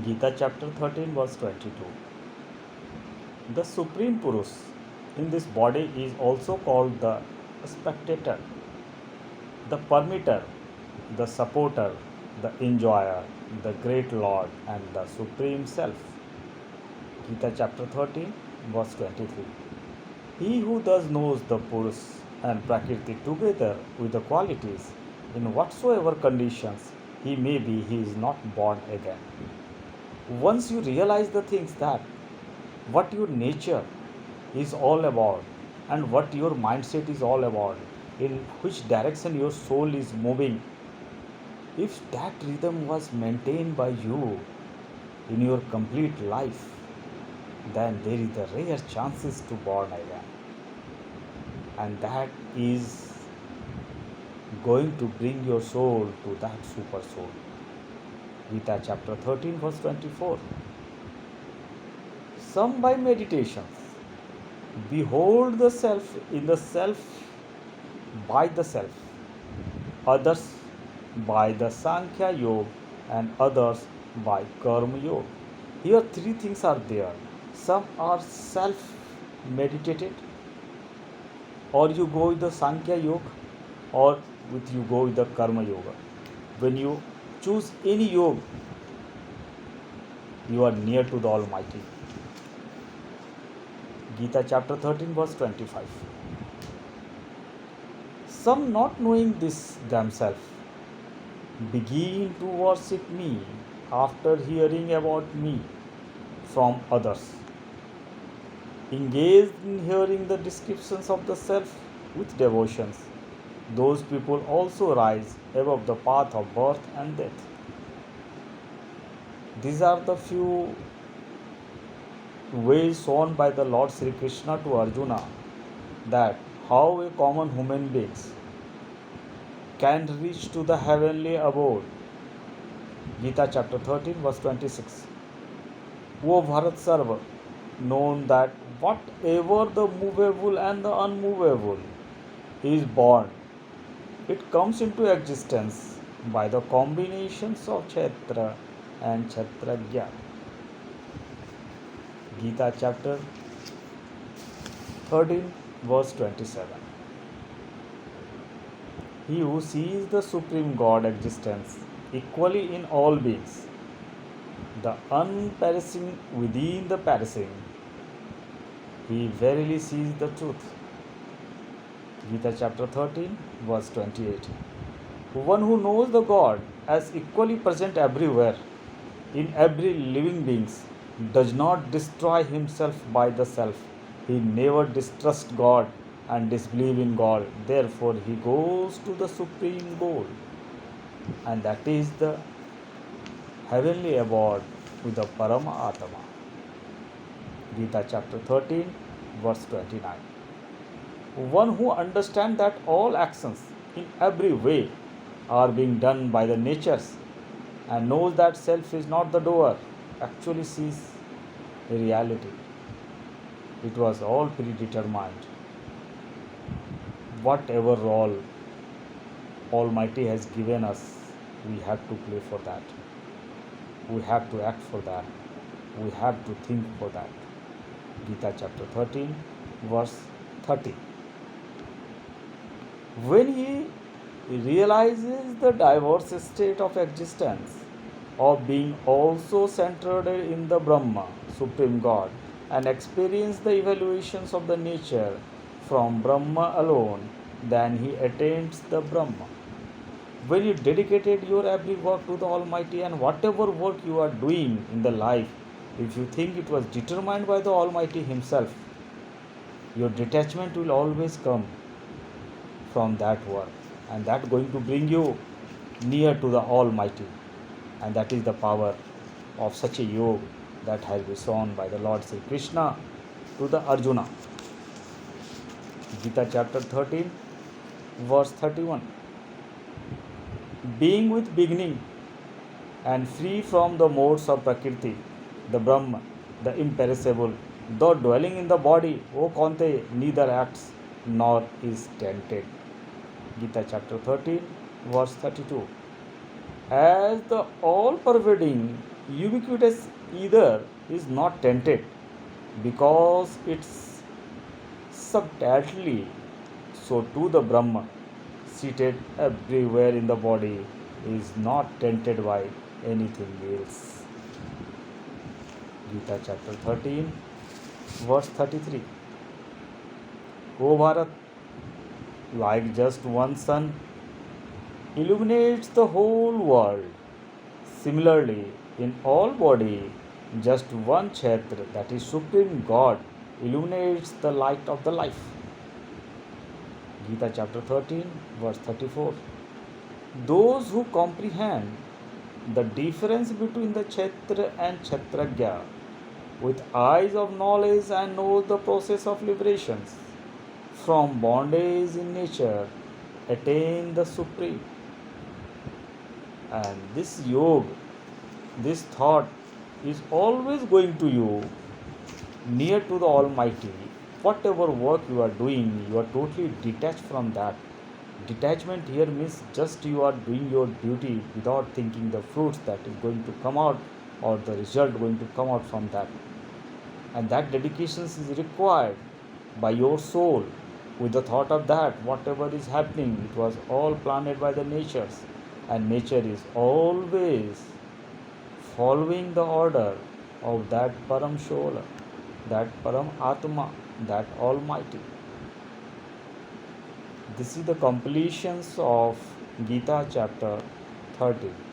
Gita chapter 13 verse 22. The Supreme Purus in this body is also called the spectator, the permitter, the supporter, the enjoyer, the great Lord, and the Supreme Self. Gita chapter 13 verse 23. He who thus knows the Purus and Prakriti together with the qualities, in whatsoever conditions he may be, he is not born again. Once you realize the things that what your nature is all about and what your mindset is all about, in which direction your soul is moving, if that rhythm was maintained by you in your complete life, then there is a rare chances to born again, and that is going to bring your soul to that super soul. Gita chapter 13 verse 24. Some by meditations behold the self in the self by the self, others by the Sankhya Yoga, and others by Karma Yoga. Here three things are there. Some are self meditated, or you go with the Sankhya Yoga, or with you go with the Karma Yoga. When you choose any yoga, you are near to the Almighty. Gita chapter 13 verse 25. Some not knowing this themselves begin to worship me after hearing about me from others. Engaged in hearing the descriptions of the self with devotions, those people also rise above the path of birth and death. These are the few ways shown by the Lord Sri Krishna to Arjuna, that how a common human being can reach to the heavenly abode. Gita chapter 13 verse 26. O Bharat Sarva, known that whatever the movable and the unmovable is born, it comes into existence by the combinations of Kshetra and Kshetrajya. Gita chapter 13 verse 27. He who sees the Supreme God existence equally in all beings, the unperishing within the perishing, he verily sees the truth. Gita chapter 13 verse 28. One who knows the God as equally present everywhere, in every living being, does not destroy himself by the self. He never distrusts God and disbelieves in God. Therefore, he goes to the supreme goal, and that is the heavenly abode with the Parama Atma. Gita chapter 13, verse 29. One who understands that all actions in every way are being done by the natures and knows that self is not the doer, actually sees a reality. It was all predetermined. Whatever role Almighty has given us, we have to play for that. We have to act for that. We have to think for that. Gita chapter 13, verse 30. When he realizes the diverse state of existence, of being also centered in the Brahma, Supreme God, and experience the evaluations of the nature from Brahma alone, then he attains the Brahma. When you dedicated your every work to the Almighty, and whatever work you are doing in the life, if you think it was determined by the Almighty Himself, your detachment will always come from that work, and that going to bring you near to the Almighty. And that is the power of such a yoga that has been shown by the Lord Sri Krishna to the Arjuna. Gita chapter 13, verse 31. Being with beginning and free from the modes of Prakriti, the Brahma, the imperishable, though dwelling in the body, O Kante, neither acts nor is tempted. Gita chapter 13, verse 32. As the all-pervading Ubiquitous either is not tainted because it's subtly so too the Brahma seated everywhere in the body is not tainted by anything else. Gita chapter 13 verse 33. O Bharat, like just one sun illuminates the whole world, similarly in all body just one Kshetra, that is Supreme God, illuminates the light of the life. Gita chapter 13 verse 34. Those who comprehend the difference between the Kshetra and Kshetragya with eyes of knowledge and know the process of liberations from bondage in nature attain the supreme. And this yoga, this thought is always going to you near to the Almighty. Whatever work you are doing, you are totally detached from that. Detachment here means just you are doing your duty without thinking the fruits that is going to come out or the result going to come out from that. And that dedication is required by your soul with the thought of that whatever is happening, it was all planned by the natures, and nature is always following the order of that Param Shola, that Param Atma, that Almighty. This is the completions of Gita chapter 30.